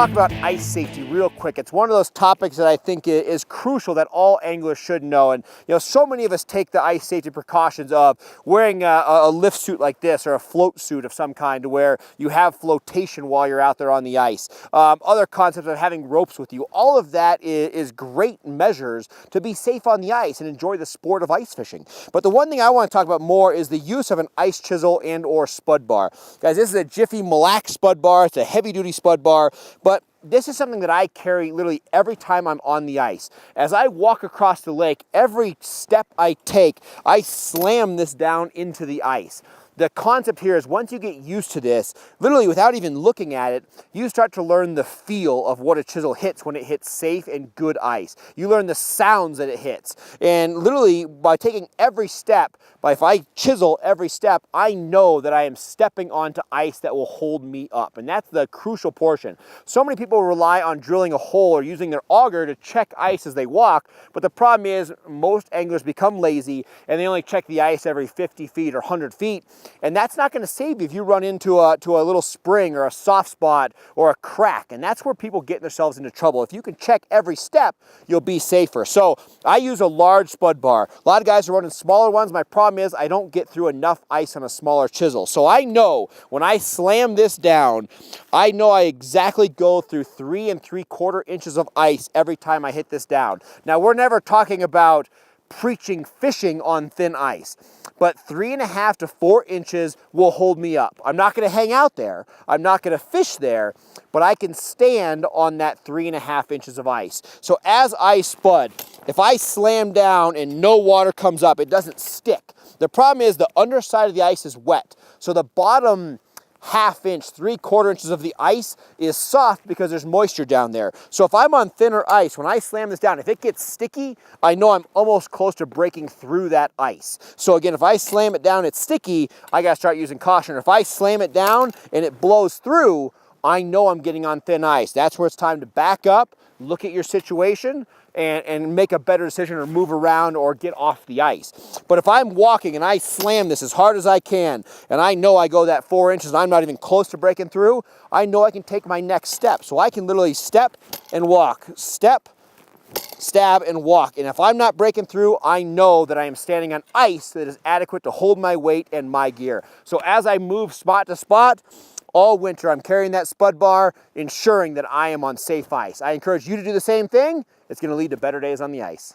talk about ice safety real quick. It's one of those topics that I think is crucial that all anglers should know. And so many of us take the ice safety precautions of wearing a lift suit like this or a float suit of some kind to where you have flotation while you're out there on the ice. Other concepts of having ropes with you. All of that is great measures to be safe on the ice and enjoy the sport of ice fishing. But the one thing I want to talk about more is the use of an ice chisel and or spud bar. Guys, this is a Jiffy Mille Lacs spud bar. It's a heavy duty spud bar, but this is something that I carry literally every time I'm on the ice. As I walk across the lake, every step I take, I slam this down into the ice. The concept here is once you get used to this, literally without even looking at it, you start to learn the feel of what a chisel hits when it hits safe and good ice. You learn the sounds that it hits. And literally by taking every step, if I chisel every step, I know that I am stepping onto ice that will hold me up. And that's the crucial portion. So many people rely on drilling a hole or using their auger to check ice as they walk, but the problem is most anglers become lazy and they only check the ice every 50 feet or 100 feet. And that's not going to save you if you run into a little spring or a soft spot or a crack. And that's where people get themselves into trouble. If you can check every step, you'll be safer. So I use a large spud bar. A lot of guys are running smaller ones. My problem is I don't get through enough ice on a smaller chisel. So I know when I slam this down, I know I exactly go through 3 3/4 inches of ice every time I hit this down. Now, we're never talking about preaching fishing on thin ice, but 3.5 to 4 inches will hold me up. I'm not going to hang out there. I'm not going to fish there, but I can stand on that 3.5 inches of ice. So as I spud, if I slam down and no water comes up, it doesn't stick. The problem is the underside of the ice is wet. So the bottom ½ inch, 3/4 inches of the ice is soft because there's moisture down there. So if I'm on thinner ice, when I slam this down, if it gets sticky, I know I'm almost close to breaking through that ice. So again, if I slam it down, it's sticky, I gotta start using caution. If I slam it down and it blows through, I know I'm getting on thin ice. That's where it's time to back up, look at your situation, and make a better decision or move around or get off the ice. But if I'm walking and I slam this as hard as I can, and I know I go that 4 inches and I'm not even close to breaking through, I know I can take my next step. So I can literally step and walk, step, stab, and walk. And if I'm not breaking through, I know that I am standing on ice that is adequate to hold my weight and my gear. So as I move spot to spot, all winter, I'm carrying that spud bar, ensuring that I am on safe ice. I encourage you to do the same thing. It's going to lead to better days on the ice.